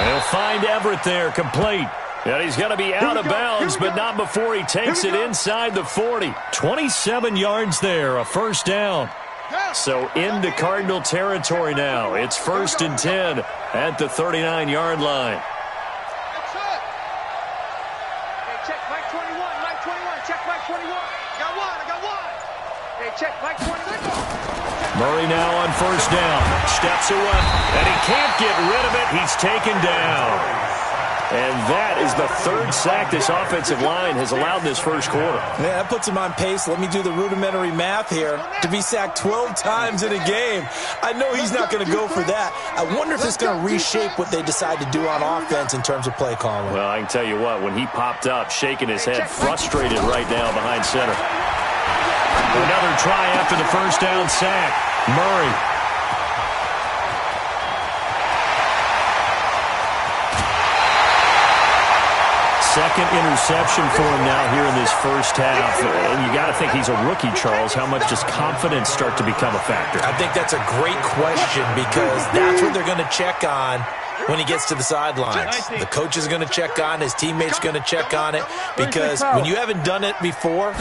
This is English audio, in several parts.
He'll find Everett there, complete. And he's going to be out of bounds, but not before he takes it inside the 40. 27 yards there, a first down. So into Cardinal territory now. It's 1st and 10 at the 39-yard line. Check Mike 21, Mike 21, check Mike 21. I got one. Hey, check Mike 21. Murray now on first down. Steps away, and he can't get rid of it. He's taken down. And that is the 3rd sack this offensive line has allowed this first quarter. Yeah, that puts him on pace. Let me do the rudimentary math here. To be sacked 12 times in a game, I know he's not going to go for that. I wonder if it's going to reshape what they decide to do on offense in terms of play calling. Well, I can tell you what, when he popped up, shaking his head, frustrated right now behind center. Another try after the first down sack. Murray. Second interception for him now here in this first half. And you got to think he's a rookie, Charles. How much does confidence start to become a factor? I think that's a great question because that's what they're going to check on when he gets to the sidelines. The coach is going to check on, his teammates going to check on it, because when you haven't done it before,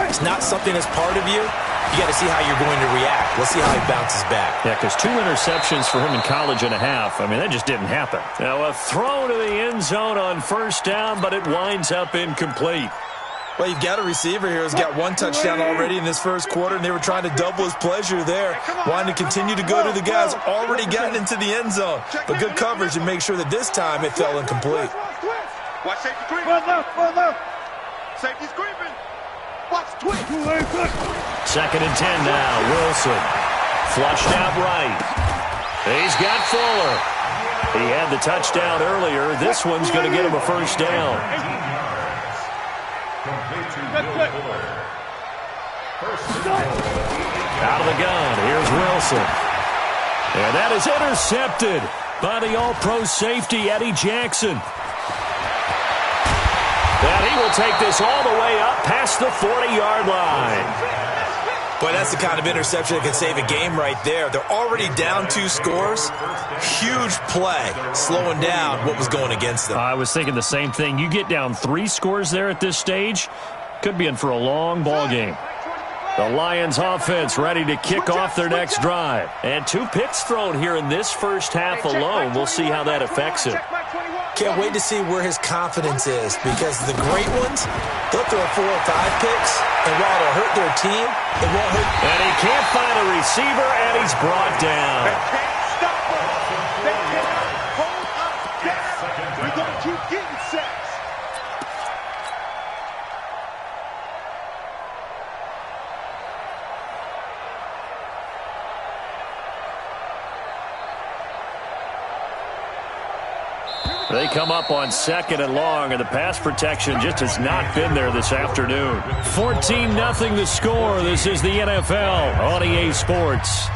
it's not something that's part of you. You got to see how you're going to react. Let's see how he bounces back. Yeah, because 2 interceptions for him in college and a half. I mean, that just didn't happen. Now a throw to the end zone on first down, but it winds up incomplete. Well, you've got a receiver here who's got 1 touchdown already in this first quarter, and they were trying to double his pleasure there, wanting to continue to go to the guys already gotten into the end zone. But good coverage to make sure that this time it fell incomplete. Watch safety creeping. Safety's creeping. Watch twitch. 2nd and 10 now. Wilson. Flushed out right. He's got Fuller. He had the touchdown earlier. This one's going to get him a first down. Out of the gun. Here's Wilson. And that is intercepted by the All-Pro safety, Eddie Jackson. And he will take this all the way up past the 40-yard line. Boy, that's the kind of interception that can save a game right there. They're already down 2 scores. Huge play, slowing down what was going against them. I was thinking the same thing. You get down 3 scores there at this stage, could be in for a long ball game. The Lions offense ready to kick off their next drive. And 2 picks thrown here in this first half alone. We'll see how that affects him. Can't wait to see where his confidence is, because the great ones, they'll throw 4 or 5 picks, and while it'll hurt their team, it won't hurt. And he can't find a receiver, and he's brought down. They can't stop us. They cannot hold us down. We're going to keep getting sacks. They come up on 2nd and long, and the pass protection just has not been there this afternoon. 14-0 the score. This is the NFL on EA Sports.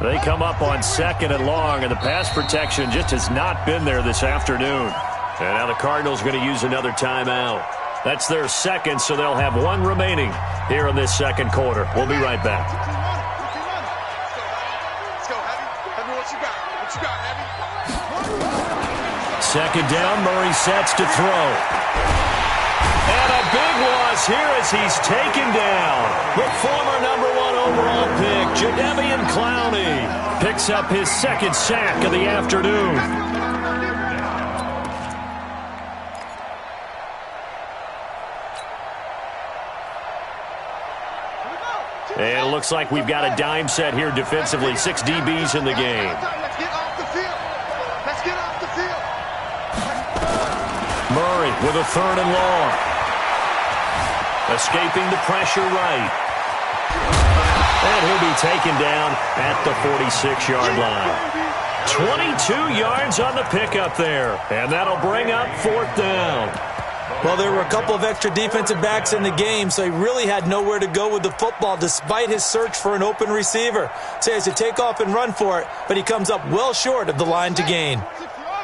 They come up on 2nd and long, and the pass protection just has not been there this afternoon. And now the Cardinals are going to use another timeout. That's their 2nd, so they'll have 1 remaining here in this 2nd quarter. We'll be right back. Let's go, Heavy. What you got, Heavy? 2nd down, Murray sets to throw. And a big loss here as he's taken down. The former #1 overall pick, Jadeveon Clowney, picks up his 2nd sack of the afternoon. And it looks like we've got a dime set here defensively. 6 DBs in the game. Let's get off the field. Let's get off the field. Murray with a 3rd and long. Escaping the pressure right. And he'll be taken down at the 46-yard line. 22 yards on the pickup there. And that'll bring up 4th down. Well, there were a couple of extra defensive backs in the game, so he really had nowhere to go with the football despite his search for an open receiver. So he has to take off and run for it, but he comes up well short of the line to gain.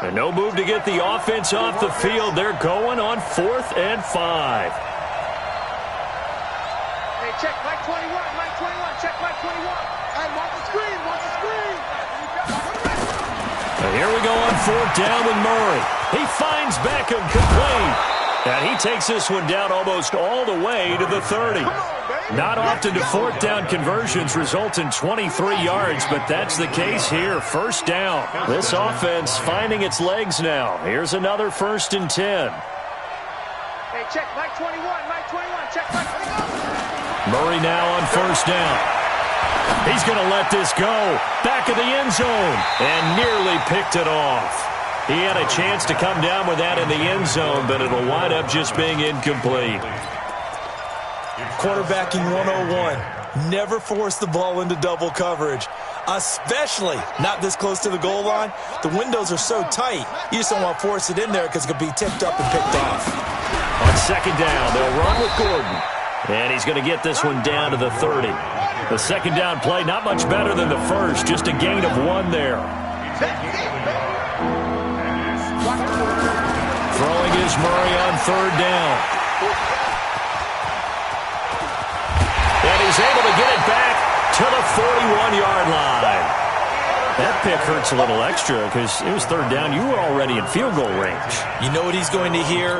And no move to get the offense off the field. They're going on 4th and 5. Hey, check Mike 21, Mike 21, check Mike 21. Hey, mark the screen, mark the screen. Here we go on 4th down with Murray. He finds Beckham complete. And he takes this one down almost all the way to the 30. Not often do 4th down conversions result in 23 yards, but that's the case here. 1st down. This offense finding its legs now. Here's another 1st and 10. Hey, check Mike 21, Mike 21, check Mike 21. Murray now on 1st down. He's going to let this go. Back of the end zone. And nearly picked it off. He had a chance to come down with that in the end zone, but it'll wind up just being incomplete. Quarterbacking 101. Never force the ball into double coverage, especially not this close to the goal line. The windows are so tight, you just don't want to force it in there because it could be tipped up and picked off. On 2nd down, they'll run with Gordon. And he's going to get this one down to the 30. The 2nd down play, not much better than the first, just a gain of 1 there. Throwing is Murray on 3rd down. And he's able to get it back to the 41-yard line. That pick hurts a little extra because it was 3rd down. You were already in field goal range. You know what he's going to hear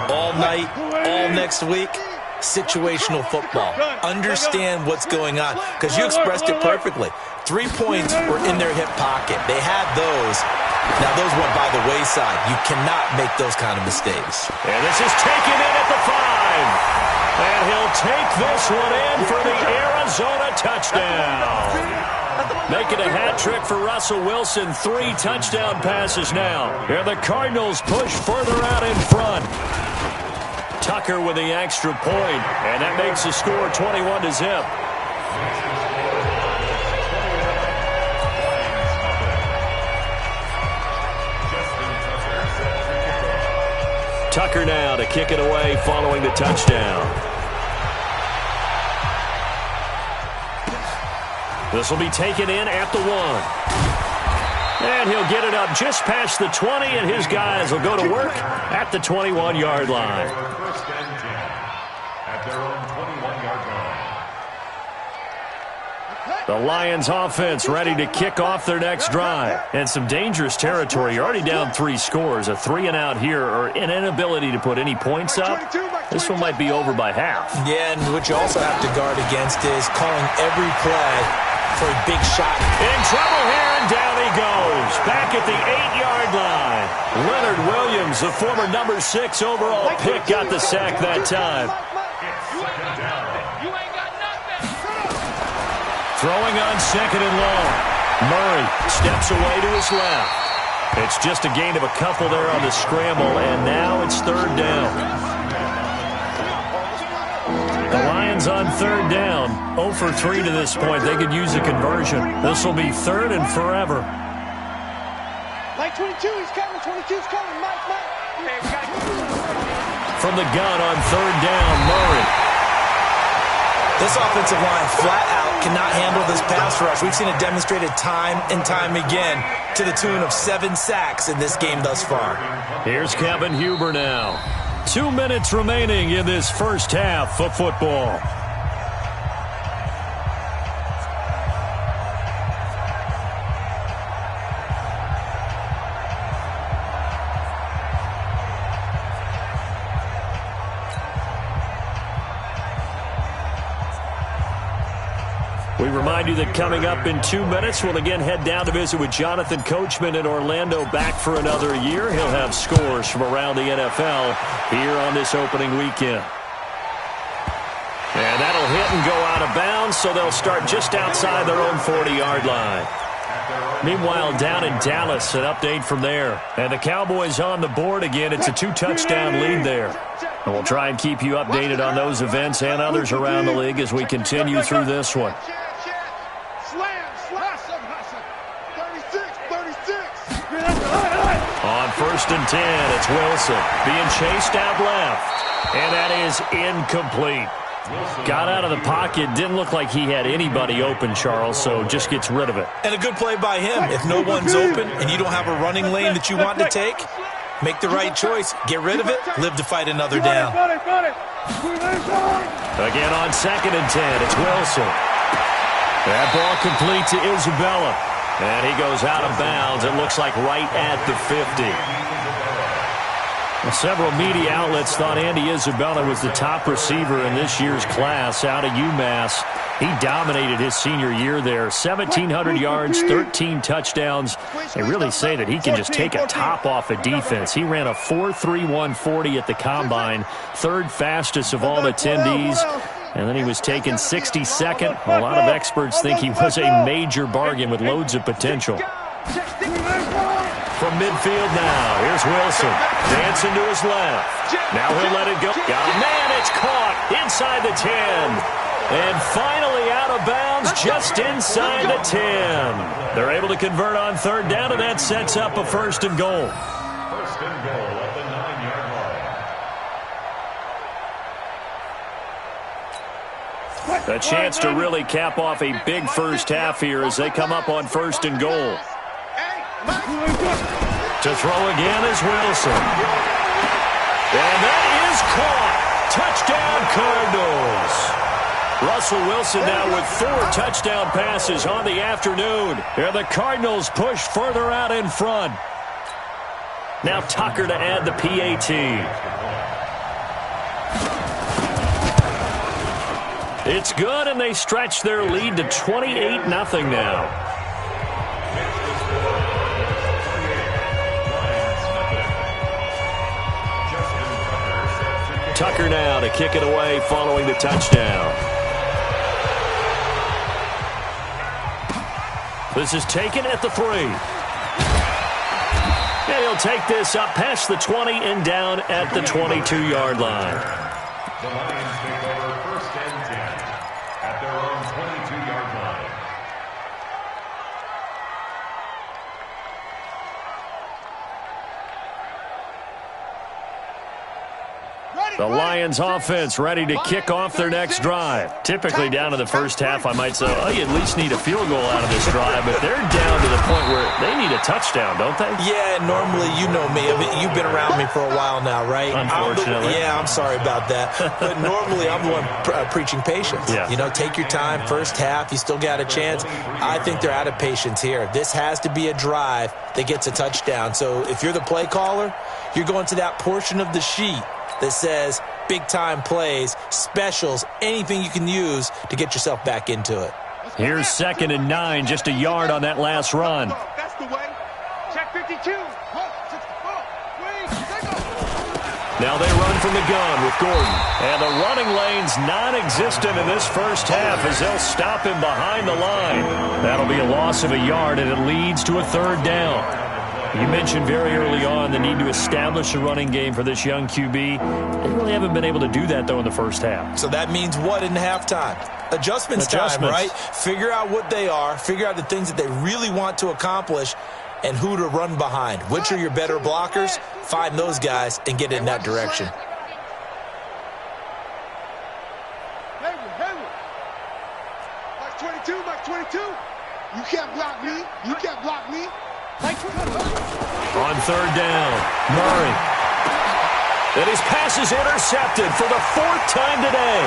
all night, all next week? Situational football. Understand what's going on, because you expressed it perfectly. 3 points were in their hip pocket. They had those. Now, those went by the wayside. You cannot make those kind of mistakes. And this is taken in at the 5. And he'll take this one in for the Arizona touchdown. Making a hat trick for Russell Wilson. 3 touchdown passes now. And the Cardinals push further out in front. Tucker with the extra point, and that makes the score 21-0. Tucker now to kick it away following the touchdown. This will be taken in at the 1. And he'll get it up just past the 20, and his guys will go to work at the 21-yard line. First and 10 at their own 21-yard line. The Lions offense ready to kick off their next drive. And some dangerous territory. You're already down 3 scores. A 3-and-out here, or an inability to put any points up. This one might be over by half. Yeah, and what you also have to guard against is calling every play for a big shot. In trouble here, and down he goes. Back at the 8-yard line. Leonard Williams, the former number 6 overall pick, got the sack that time. Throwing on 2nd and long. Murray steps away to his left. It's just a gain of a couple there on the scramble, and now it's 3rd down. The Lions on 3rd down, 0 for 3 to this point. They could use a conversion. This will be 3rd and forever. Mike 22, he's coming. 22's coming. Mike. Hey, we got From the gun on 3rd down, Murray. This offensive line flat out cannot handle this pass rush. We've seen it demonstrated time and time again to the tune of 7 sacks in this game thus far. Here's Kevin Huber now. 2 minutes remaining in this first half of football. We remind you that coming up in 2 minutes, we'll again head down to visit with Jonathan Coachman in Orlando, back for another year. He'll have scores from around the NFL here on this opening weekend. And that'll hit and go out of bounds, so they'll start just outside their own 40-yard line. Meanwhile, down in Dallas, an update from there. And the Cowboys on the board again. It's a 2-touchdown lead there. And we'll try and keep you updated on those events and others around the league as we continue through this one. On 1st and 10, it's Wilson being chased out left. And that is incomplete. Got out of the pocket, didn't look like he had anybody open, Charles, so just gets rid of it. And a good play by him. If no one's open and you don't have a running lane that you want to take, Make the right choice. Get rid of it. Live to fight another down. Again on 2nd and 10, it's Wilson. That ball complete to Isabella. And he goes out of bounds. It looks like right at the 50. Well, several media outlets thought Andy Isabella was the top receiver in this year's class out of UMass. He dominated his senior year there. 1,700 yards, 13 touchdowns. They really say that he can just take a top off of defense. He ran a 4.31 40 at the Combine, 3rd fastest of all attendees. And then he was taken 62nd. A lot of experts think he was a major bargain with loads of potential. From midfield now, here's Wilson. Dancing to his left. Now he'll let it go. Got a man, it's caught inside the 10. And finally out of bounds just inside the 10. They're able to convert on 3rd down, and that sets up a 1st and goal. 1st and goal at the 9-yard line. A chance to really cap off a big first half here as they come up on 1st and goal. To throw again is Wilson. And that is caught. Touchdown Cardinals. Russell Wilson now with 4 touchdown passes on the afternoon. And the Cardinals push further out in front. Now Tucker to add the PAT. It's good, and they stretch their lead to 28-0 now. Tucker now to kick it away following the touchdown. This is taken at the 3. And he'll take this up past the 20 and down at the 22-yard line. The Lions take over 1st and 10 at their own 22-yard line. The Lions offense ready to kick off their next drive. Typically down to the first half, I might say, oh, you at least need a field goal out of this drive, but they're down to the point where they need a touchdown, don't they? Yeah, normally, you know me. I mean, you've been around me for a while now, right? Unfortunately. I'm sorry about that. But normally, I'm the one preaching patience. Yeah. You know, take your time. First half, you still got a chance. I think they're out of patience here. This has to be a drive that gets a touchdown. So if you're the play caller, you're going to that portion of the sheet that says big-time plays, specials, anything you can use to get yourself back into it. Here's 2nd and 9, just a yard on that last run. That's the way. Check 52. Now they run from the gun with Gordon. And the running lane's non-existent in this first half as they'll stop him behind the line. That'll be a loss of a yard, and it leads to a 3rd down. You mentioned very early on the need to establish a running game for this young QB. They really haven't been able to do that, though, in the first half. So that means what in halftime? Adjustments time, right? Figure out what they are. Figure out the things that they really want to accomplish and who to run behind. Which are your better blockers? Find those guys and get in that direction. Mike 22, Mike 22. You can't block me. You can't block me. On 3rd down, Murray. And his pass is intercepted for the 4th time today.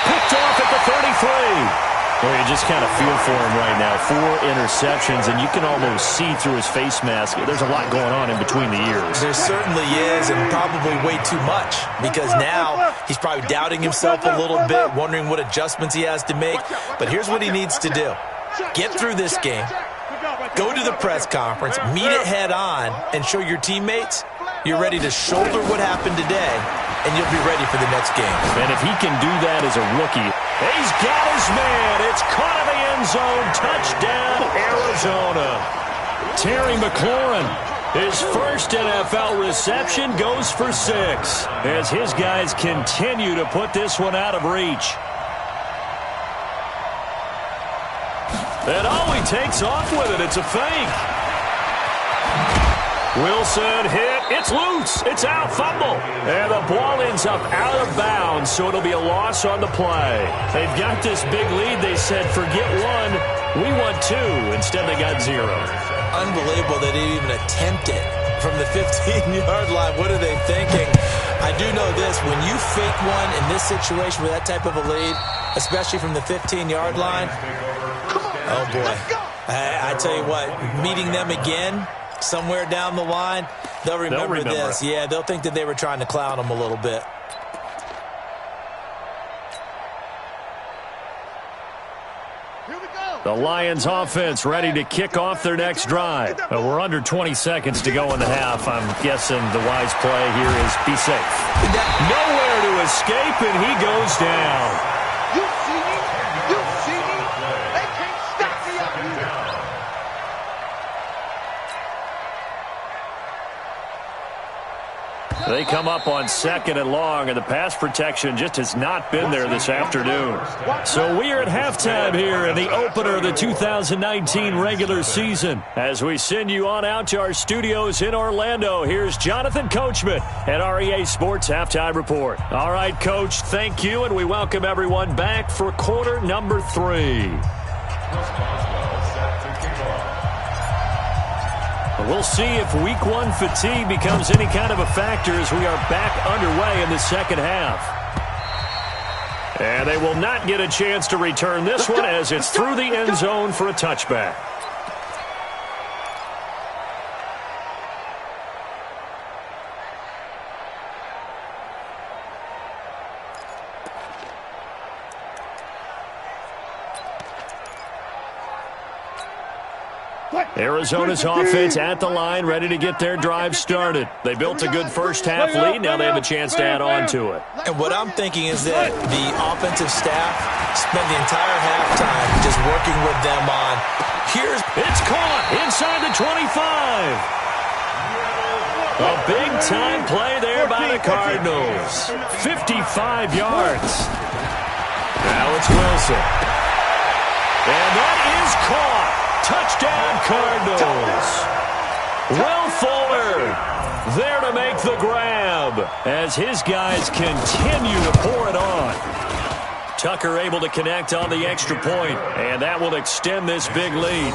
Picked off at the 33. Well, you just kind of feel for him right now. 4 interceptions, and you can almost see through his face mask. There's a lot going on in between the ears. There certainly is, and probably way too much, because now he's probably doubting himself a little bit, wondering what adjustments he has to make. But here's what he needs to do. Get through this game. Go to the press conference, meet it head on, and show your teammates you're ready to shoulder what happened today, and you'll be ready for the next game. And if he can do that as a rookie, he's got his man. It's caught in the end zone. Touchdown, Arizona. Terry McLaurin, his first NFL reception, goes for 6 as his guys continue to put this one out of reach. And he takes off with it. It's a fake. Wilson hit. It's loose. It's out. Fumble. And the ball ends up out of bounds, so it'll be a loss on the play. They've got this big lead. They said, forget 1. We want 2. Instead, they got 0. Unbelievable they didn't even attempt it. from the 15-yard line. What are they thinking? I do know this. When you fake one in this situation with that type of a lead, especially from the 15-yard line, oh, boy. I tell you what, meeting them again somewhere down the line, they'll remember this. Yeah, they'll think that they were trying to clown them a little bit. The Lions offense ready to kick off their next drive. We're under 20 seconds to go in the half. I'm guessing the wise play here is be safe. Nowhere to escape, and he goes down. You see me? You see me? They can't stop me out here. They come up on 2nd and long, and the pass protection just has not been there this afternoon. So we are at halftime here in the opener of the 2019 regular season. As we send you on out to our studios in Orlando, here's Jonathan Coachman at REA Sports Halftime Report. All right, Coach, thank you, and we welcome everyone back for quarter number 3. We'll see if week 1 fatigue becomes any kind of a factor as we are back underway in the second half. And they will not get a chance to return this one as it's through the end zone for a touchback. Arizona's offense at the line, ready to get their drive started. They built a good first-half lead. Now they have a chance to add on to it. And what I'm thinking is that the offensive staff spent the entire halftime just working with them on, It's caught inside the 25. A big-time play there by the Cardinals. 55 yards. Now it's Wilson. And that is caught. Touchdown, Cardinals. Will Fuller there to make the grab as his guys continue to pour it on. Tucker able to connect on the extra point, and that will extend this big lead.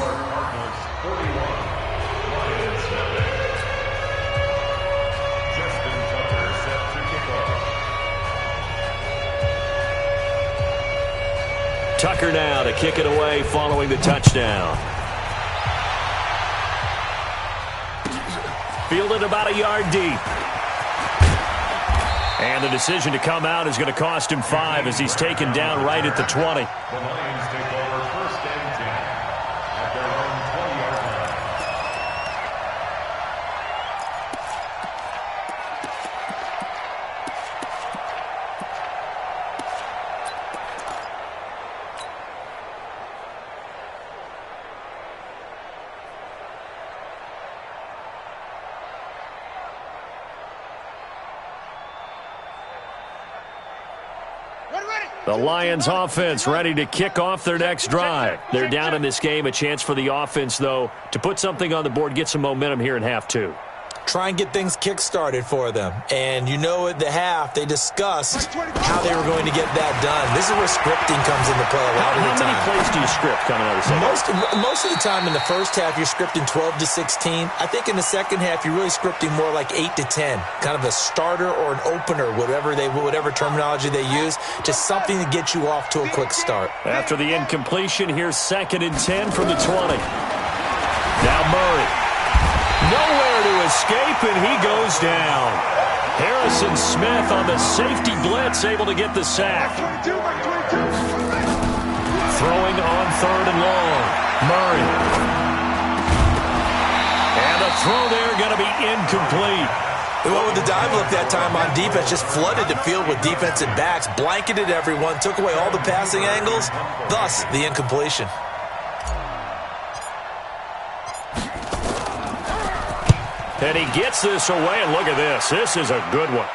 Tucker now to kick it away following the touchdown. Fielded about a yard deep. And the decision to come out is going to cost him 5 as he's taken down right at the 20. The Lions take over 1st and 10 at their own 20-yard line. The Lions offense ready to kick off their next drive. They're down in this game. A chance for the offense, though, to put something on the board, get some momentum here in half 2. try and get things kick-started for them. And you know at the half, they discussed how they were going to get that done. This is where scripting comes into play a lot of the time. How many plays do you script coming out of the second? Most of the time in the first half, you're scripting 12 to 16. I think in the second half, you're really scripting more like 8 to 10. Kind of a starter or an opener, whatever terminology they use, just something to get you off to a quick start. After the incompletion, here's 2nd and 10 from the 20. Now Murray. Nowhere to escape, and he goes down. Harrison Smith on the safety blitz, able to get the sack. Throwing on 3rd and long. Murray. And the throw there going to be incomplete. Well, with the dive look that time on defense, just flooded the field with defensive backs, blanketed everyone, took away all the passing angles, thus the incompletion. And he gets this away, and look at this. This is a good one.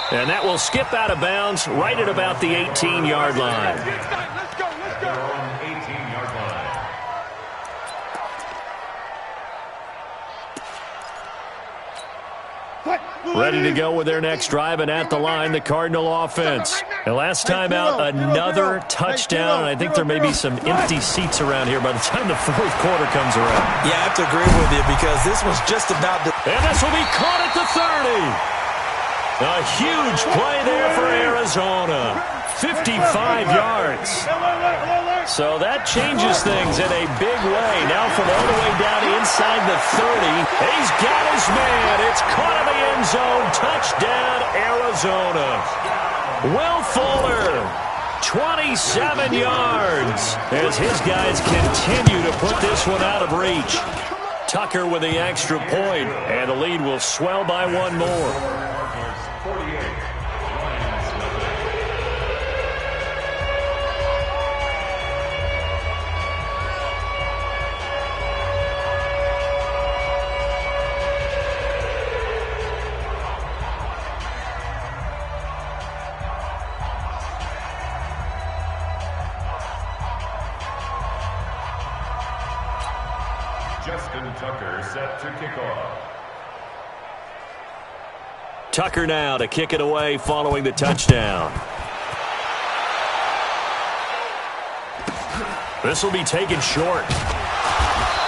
And that will skip out of bounds right at about the 18-yard line. Let's go. Their own 18-yard line. ready to go with their next drive, and at the line, the Cardinal offense. And last time out, another touchdown, and I think there may be some empty seats around here by the time the fourth quarter comes around. Yeah, I have to agree with you because this was just about to... And this will be caught at the 30. A huge play there for Arizona. 55 yards. So that changes things in a big way. Now from all the way down inside the 30. He's got his man. It's caught in the end zone. Touchdown, Arizona. Will Fuller, 27 yards. As his guys continue to put this one out of reach. Tucker with the extra point, and the lead will swell by one more. 48. Justin Tucker set to kick off. Tucker now to kick it away following the touchdown. This will be taken short.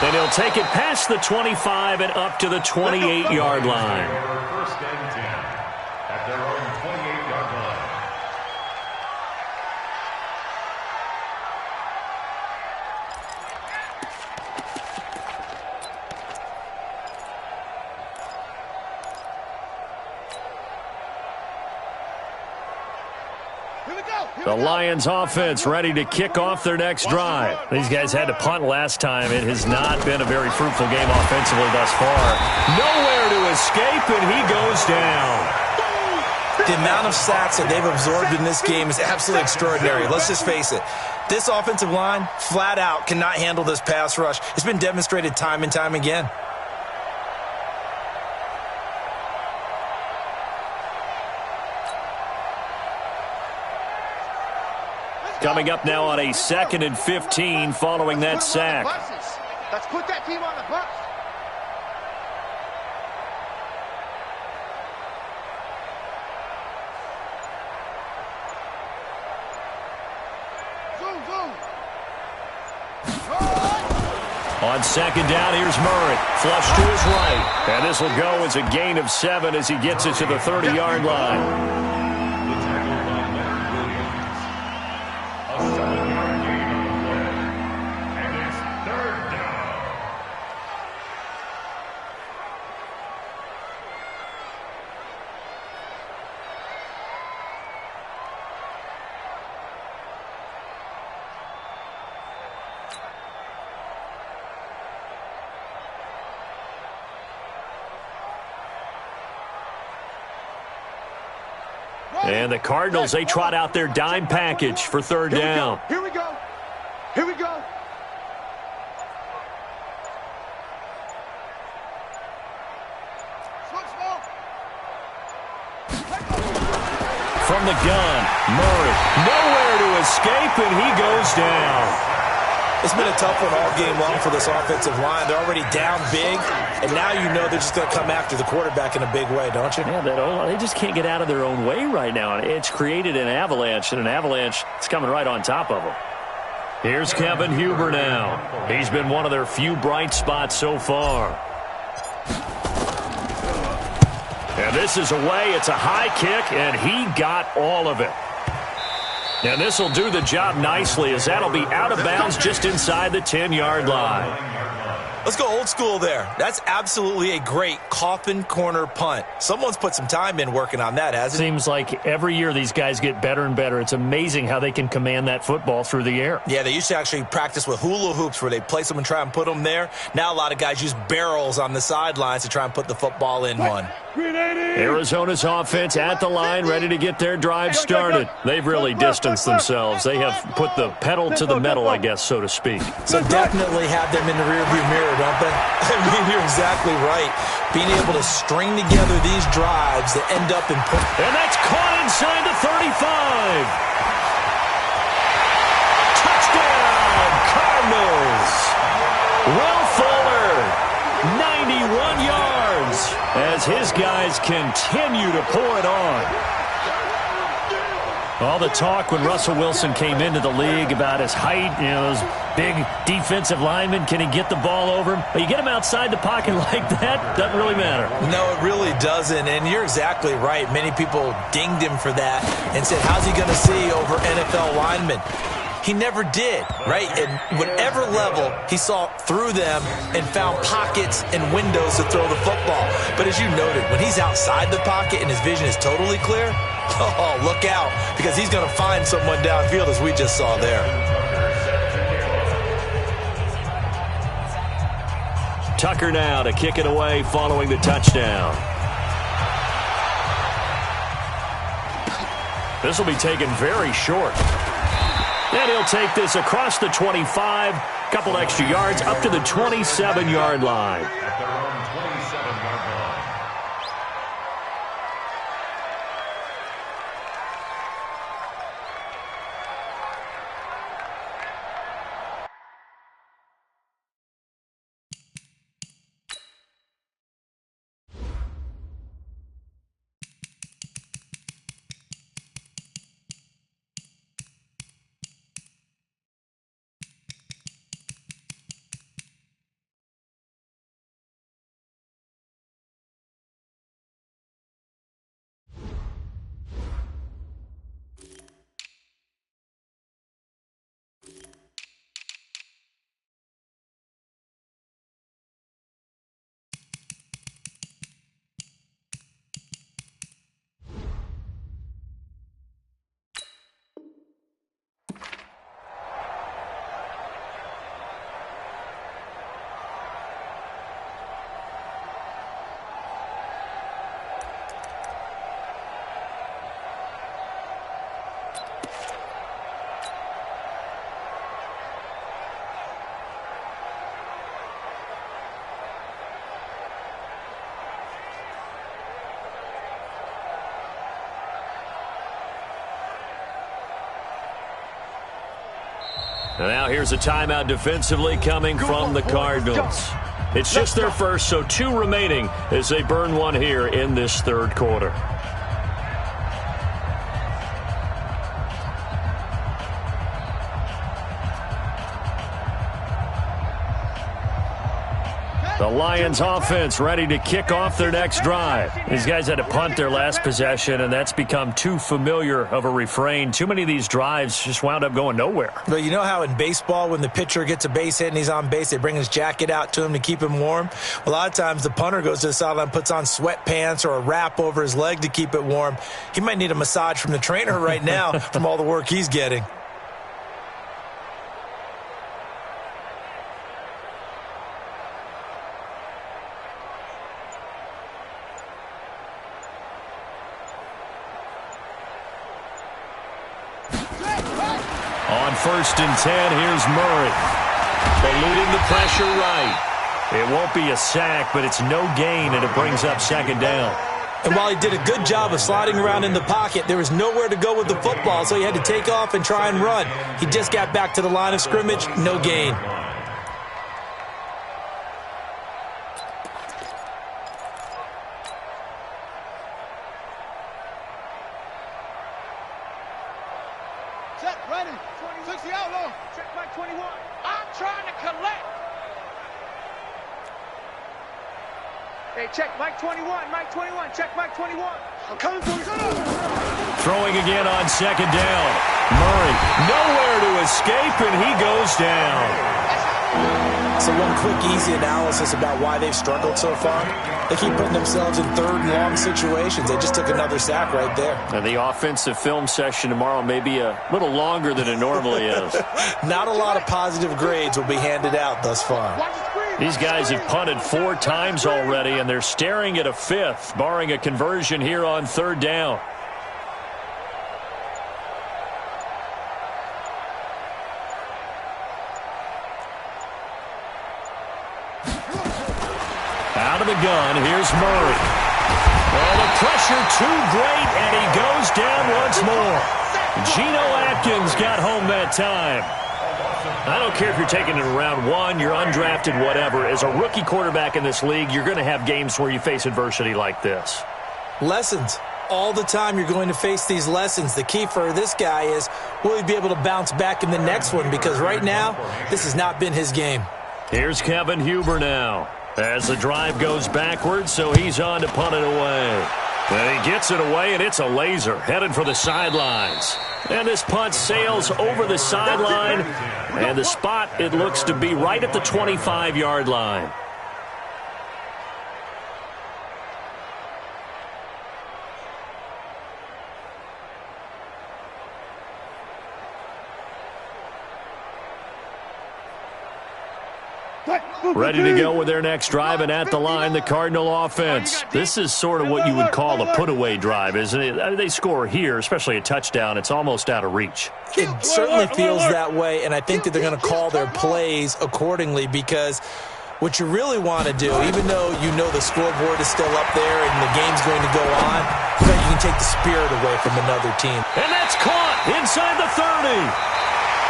And he'll take it past the 25 and up to the 28-yard line. First and 10 at their own 28-yard line. The Lions offense ready to kick off their next drive. These guys had to punt last time. It has not been a very fruitful game offensively thus far. Nowhere to escape, and he goes down. The amount of sacks that they've absorbed in this game is absolutely extraordinary. Let's just face it. This offensive line, flat out, cannot handle this pass rush. It's been demonstrated time and time again. Coming up now on a 2nd and 15 following that sack. Let's put that team on the bus. On 2nd down, here's Murray. Flush to his right. And this will go as a gain of 7 as he gets it to the 30-yard line. And the Cardinals, they trot out their dime package for 3rd down. Here we go. Here we go. From the gun, Murray, nowhere to escape, and he goes down. It's been a tough one all game long for this offensive line. They're already down big, and now you know they're just going to come after the quarterback in a big way, don't you? Yeah, they just can't get out of their own way right now. It's created an avalanche, and an avalanche is coming right on top of them. Here's Kevin Huber now. He's been one of their few bright spots so far. And this is away. It's a high kick, and he got all of it. And this will do the job nicely as that'll be out of bounds just inside the 10-yard line. Let's go old school there. That's absolutely a great coffin corner punt. Someone's put some time in working on that, hasn't it? Seems like every year these guys get better and better. It's amazing how they can command that football through the air. Yeah, they used to actually practice with hula hoops where they place them and try and put them there. Now a lot of guys use barrels on the sidelines to try and put the football in one. Arizona's offense at the line, ready to get their drive started. They've really distanced themselves. They have put the pedal to the metal, I guess, so to speak. So definitely have them in the rearview mirror, don't they? I mean, you're exactly right. Being able to string together these drives that end up in points. And that's caught inside the 35. Touchdown, Cardinals. Will Fuller, 91 yards. goes as his guys continue to pour it on. All the talk when Russell Wilson came into the league about his height, those big defensive linemen, can he get the ball over him? But you get him outside the pocket like that, doesn't really matter. No, it really doesn't, and you're exactly right. Many people dinged him for that and said, how's he going to see over NFL linemen? He never did, right? At whatever level, he saw through them and found pockets and windows to throw the football. But as you noted, when he's outside the pocket and his vision is totally clear, oh, look out, because he's going to find someone downfield, as we just saw there. Tucker now to kick it away following the touchdown. This will be taken very short. And he'll take this across the 25, couple extra yards, up to the 27-yard line. At their own 27-yard line. And now here's a timeout defensively coming from the Cardinals. It's just their first, so 2 remaining as they burn one here in this third quarter. The Lions offense ready to kick off their next drive. These guys had to punt their last possession, and that's become too familiar of a refrain. Too many of these drives just wound up going nowhere. But you know how in baseball, when the pitcher gets a base hit and he's on base, they bring his jacket out to him to keep him warm? A lot of times the punter goes to the sideline, puts on sweatpants or a wrap over his leg to keep it warm. He might need a massage from the trainer right now from all the work he's getting. On 1st and 10, here's Murray. Eluding the pressure right. It won't be a sack, but it's no gain, and it brings up 2nd down. And while he did a good job of sliding around in the pocket, there was nowhere to go with the football, so he had to take off and try and run. He just got back to the line of scrimmage, no gain. Ready. 60 outlaw. Check back 21. I'm trying to collect. Hey, check Mike 21. Mike 21. Check Mike 21. I'm coming for you. Throwing again on 2nd down. Murray nowhere to escape, and he goes down. So one quick, easy analysis about why they've struggled so far. They keep putting themselves in 3rd and long situations. They just took another sack right there. And the offensive film session tomorrow may be a little longer than it normally is. Not a lot of positive grades will be handed out thus far. These guys have punted 4 times already, and they're staring at a 5th, barring a conversion here on 3rd down. Out of the gun, here's Murray. Well, the pressure too great, and he goes down once more. Geno Atkins got home that time. I don't care if you're taking it in round 1, you're undrafted, whatever. As a rookie quarterback in this league, you're going to have games where you face adversity like this. Lessons. All the time you're going to face these lessons. The key for this guy is, will he be able to bounce back in the next one? Because right now, this has not been his game. Here's Kevin Huber now. As the drive goes backwards, so he's on to punt it away. And he gets it away, and it's a laser, headed for the sidelines. And this punt sails over the sideline, and the spot, it looks to be right at the 25-yard line. Ready to go with their next drive, and at the line, the Cardinal offense. This is sort of what you would call a put-away drive, isn't it? They score here, especially a touchdown. It's almost out of reach. It certainly feels that way, and I think that they're going to call their plays accordingly, because what you really want to do, even though you know the scoreboard is still up there and the game's going to go on, you can take the spirit away from another team. And that's caught inside the 30.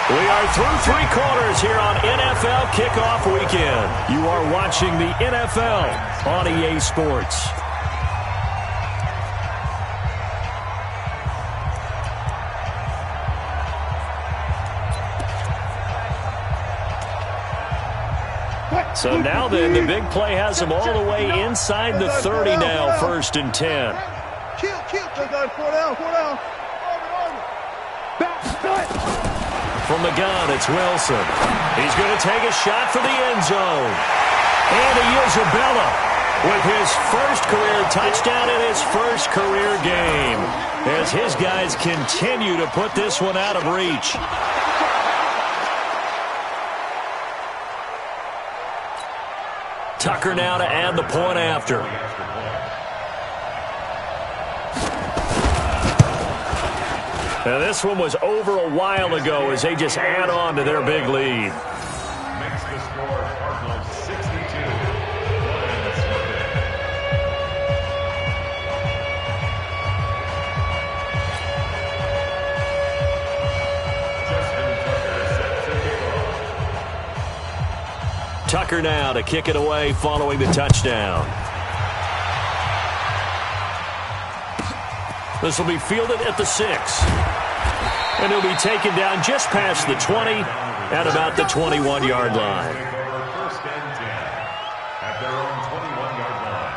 We are through 3 quarters here on NFL Kickoff Weekend. You are watching the NFL on EA Sports. So now then, the big play has them all the way inside the 30 now, 1st and 10. From the gun, it's Wilson. He's going to take a shot for the end zone. And Isabella with his first career touchdown in his first career game, as his guys continue to put this one out of reach. Tucker now to add the point after. Now this one was over a while ago as they just add on to their big lead. Makes the score Cardinals 62. Tucker now to kick it away following the touchdown. This will be fielded at the 6. And he'll be taken down just past the 20 at about the 21-yard line. First and 10 at their own 21-yard line.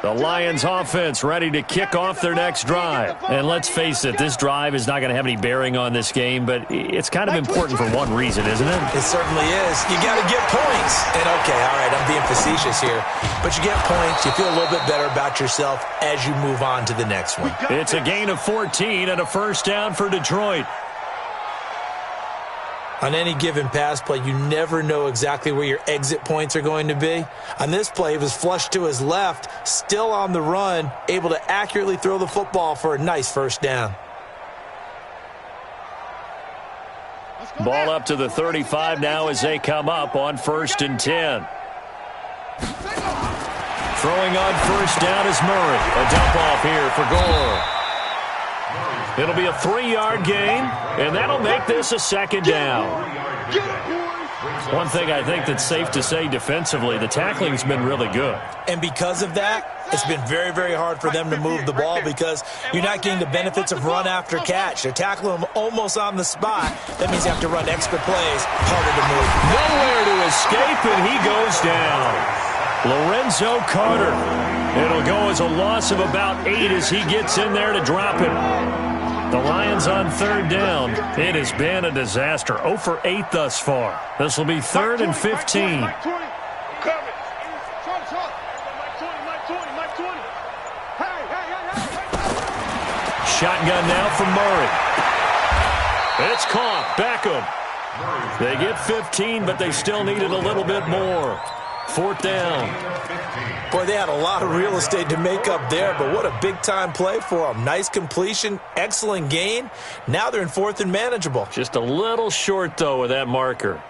The Lions offense ready to kick off their next drive. And let's face it, this drive is not going to have any bearing on this game, but it's kind of important for one reason, isn't it? It certainly is. You got to get points. And okay, all right, I'm being facetious here, but you get points, you feel a little bit better about yourself as you move on to the next one. It's a gain of 14 and a first down for Detroit. On any given pass play, you never know exactly where your exit points are going to be. On this play, it was flushed to his left, still on the run, able to accurately throw the football for a nice first down. Ball up to the 35 now as they come up on 1st and 10. Throwing on first down is Murray. A dump off here for Gore. It'll be a 3-yard gain, and that'll make this a 2nd down. One thing I think that's safe to say defensively, the tackling's been really good. And because of that, it's been very, very hard for them to move the ball because you're not getting the benefits of run after catch. They're tackling them almost on the spot. That means you have to run extra plays, harder to move. Nowhere to escape, and he goes down. Lorenzo Carter. It'll go as a loss of about 8 as he gets in there to drop it. The Lions on 3rd down. It has been a disaster. 0 for 8 thus far. This will be 3rd and 15. Shotgun now from Murray. It's caught. Beckham. They get 15, but they still needed a little bit more. 4th down. Boy, they had a lot of real estate to make up there, but what a big-time play for them. Nice completion, excellent gain. Now they're in 4th and manageable. Just a little short, though, with that marker.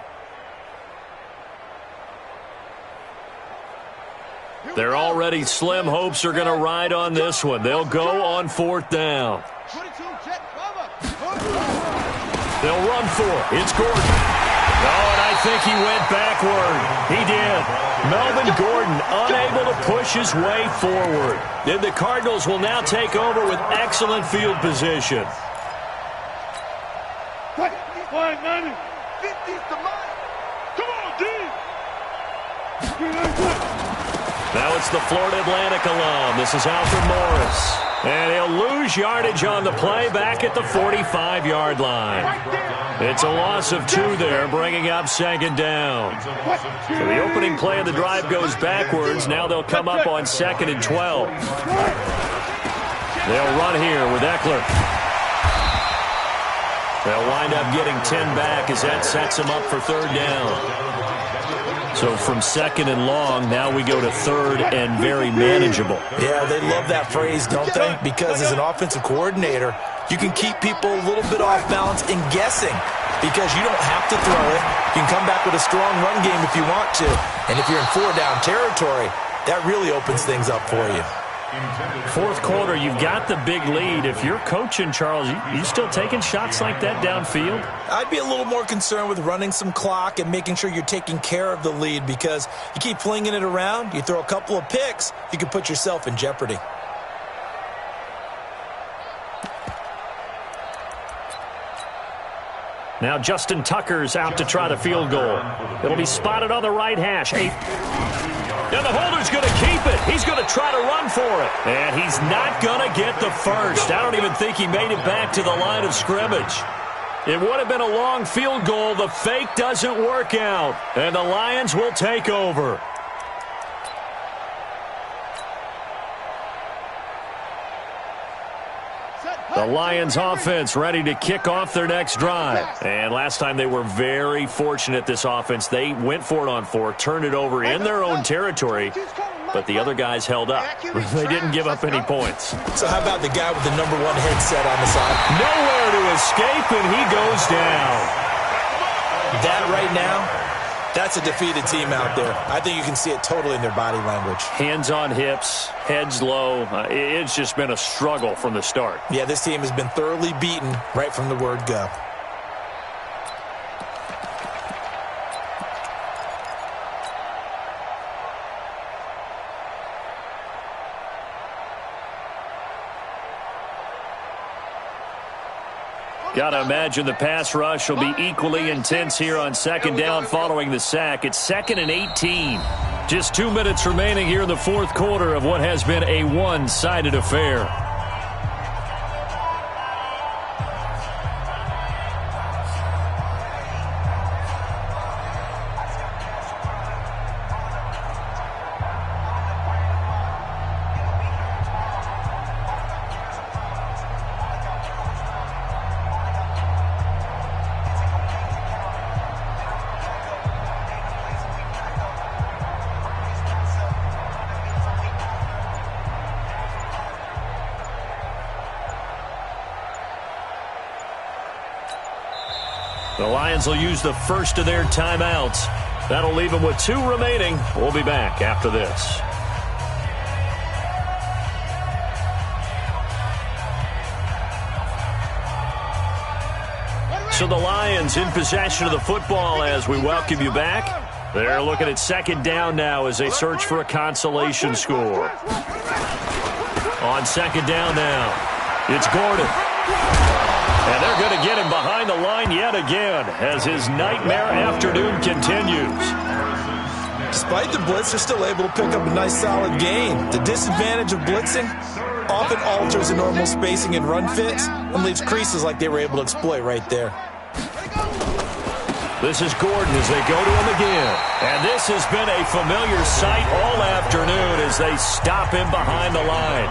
They're already slim hopes are going to ride on this one. They'll go on 4th down. They'll run for it. It's Gordon. Oh, and I think he went backward. He did. Melvin Gordon unable to push his way forward. And the Cardinals will now take over with excellent field position. Now it's the Florida Atlantic alum. This is Alfred Morris. And he'll lose yardage on the play back at the 45-yard line. It's a loss of 2 there, bringing up 2nd down. So the opening play of the drive goes backwards. Now they'll come up on 2nd and 12. They'll run here with Eckler. They'll wind up getting 10 back as that sets them up for 3rd down. So from 2nd and long, now we go to 3rd and very manageable. Yeah, they love that phrase, don't they? Because as an offensive coordinator, you can keep people a little bit off balance and guessing because you don't have to throw it. You can come back with a strong run game if you want to. And if you're in 4-down territory, that really opens things up for you. 4th quarter, you've got the big lead. If you're coaching, Charles, you still taking shots like that downfield? I'd be a little more concerned with running some clock and making sure you're taking care of the lead because you keep flinging it around, you throw a couple of picks, you can put yourself in jeopardy. Now Justin Tucker's out to try the field goal. It'll be spotted on the right hash. And the holder's going to keep it. He's going to try to run for it. And he's not going to get the first. I don't even think he made it back to the line of scrimmage. It would have been a long field goal. The fake doesn't work out. And the Lions will take over. The Lions offense ready to kick off their next drive. And last time they were very fortunate, this offense. They went for it on 4, turned it over in their own territory, but the other guys held up. They didn't give up any points. So how about the guy with the #1 headset on the side? Nowhere to escape, and he goes down. That right now, that's a defeated team out there. I think you can see it totally in their body language. Hands on hips, heads low. It's just been a struggle from the start. Yeah, this team has been thoroughly beaten right from the word go. Got to imagine the pass rush will be equally intense here on 2nd down following the sack. It's 2nd and 18. Just 2 minutes remaining here in the 4th quarter of what has been a one-sided affair. The Lions will use the first of their timeouts. That'll leave them with 2 remaining. We'll be back after this. So the Lions in possession of the football as we welcome you back. They're looking at 2nd down now as they search for a consolation score. On 2nd down now, it's Gordon. And they're going to get him behind the line yet again as his nightmare afternoon continues. Despite the blitz, they're still able to pick up a nice solid gain. The disadvantage of blitzing often alters the normal spacing and run fits and leaves creases like they were able to exploit right there. This is Gordon as they go to him again. And this has been a familiar sight all afternoon as they stop him behind the line.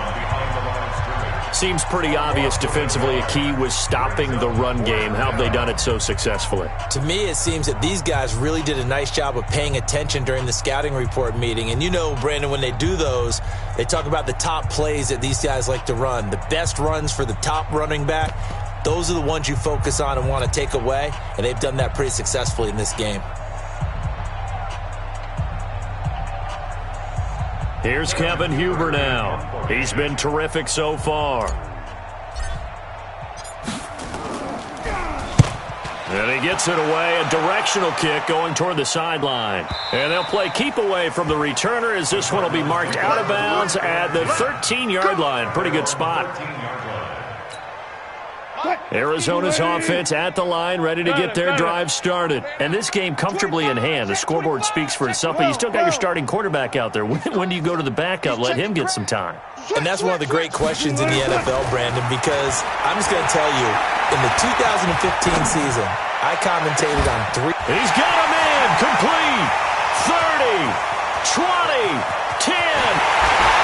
Seems pretty obvious defensively a key was stopping the run game. How have they done it so successfully? To me, it seems that these guys really did a nice job of paying attention during the scouting report meeting. And you know, Brandon, when they do those, they talk about the top plays that these guys like to run. The best runs for the top running back, those are the ones you focus on and want to take away. And they've done that pretty successfully in this game. Here's Kevin Huber now. He's been terrific so far. And he gets it away, a directional kick going toward the sideline. And they'll play keep away from the returner as this one will be marked out of bounds at the 13-yard line. Pretty good spot. Arizona's offense at the line, ready to get their drive started. And this game comfortably in hand. The scoreboard speaks for itself, but you still got your starting quarterback out there. When do you go to the backup? Let him get some time. And that's one of the great questions in the NFL, Brandon, because I'm just going to tell you, in the 2015 season, I commentated on 3. He's got a man, complete, 30, 20, 10.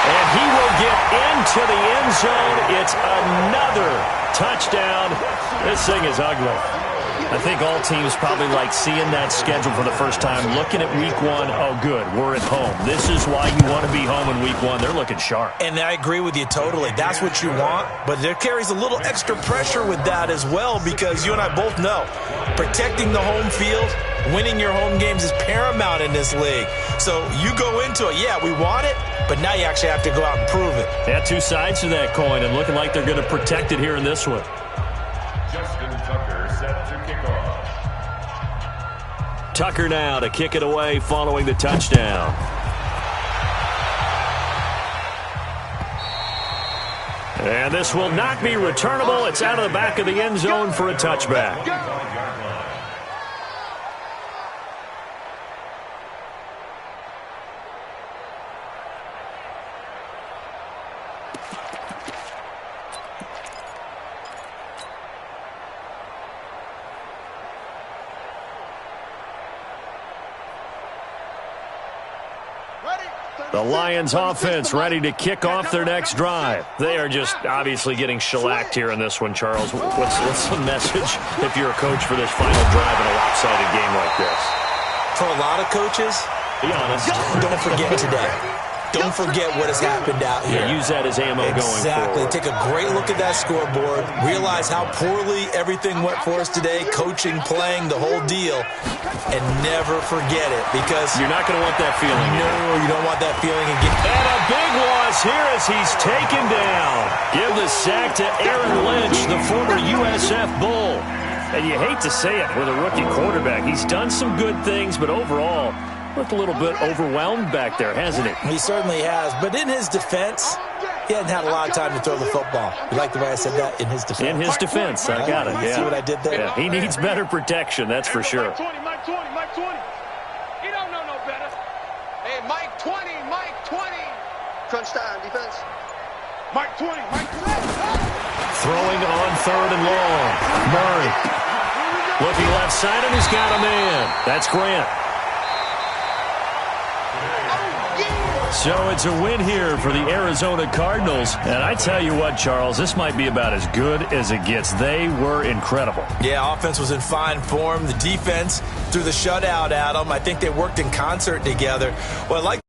And he will get into the end zone. It's another touchdown. This thing is ugly. I think all teams probably like seeing that schedule for the first time, looking at week 1. Oh, good, we're at home. This is why you want to be home in week 1. They're looking sharp. And I agree with you totally. That's what you want. But there carries a little extra pressure with that as well, because you and I both know protecting the home field, winning your home games is paramount in this league. So you go into it, yeah, we want it, but now you actually have to go out and prove it. Yeah, two sides to that coin, and looking like they're going to protect it here in this one. Justin Tucker set to kick off. Tucker now to kick it away following the touchdown. And this will not be returnable. It's out of the back of the end zone for a touchback. The Lions offense ready to kick off their next drive. They are just obviously getting shellacked here in this one, Charles. What's the message if you're a coach for this final drive in a lopsided game like this? For a lot of coaches, be honest, don't forget today. Don't forget what has happened out here. Yeah, use that as ammo going forward. Exactly. Take a great look at that scoreboard. Realize how poorly everything went for us today, coaching, playing, the whole deal. And never forget it, because you're not going to want that feeling. No, you don't want that feeling again. And a big loss here as he's taken down. Give the sack to Aaron Lynch, the former USF Bull. And you hate to say it with a rookie quarterback. He's done some good things, but overall, looked a little bit overwhelmed back there, hasn't he? He certainly has. But in his defense, he hadn't had a lot of time to throw the football. You like the way I said that? In his defense. In his defense. I got it, yeah. See what I did there? Yeah, he needs better protection, that's for sure. Mike 20, Mike 20, Mike 20. He don't know no better. Hey, Mike 20, Mike 20. Crunch time, defense. Mike 20, Mike 20. Throwing on 3rd and long. Murray. Looking left side, and he's got a man. That's Grant. So it's a win here for the Arizona Cardinals. And I tell you what, Charles, this might be about as good as it gets. They were incredible. Yeah, offense was in fine form. The defense threw the shutout at them. I think they worked in concert together. Well, I like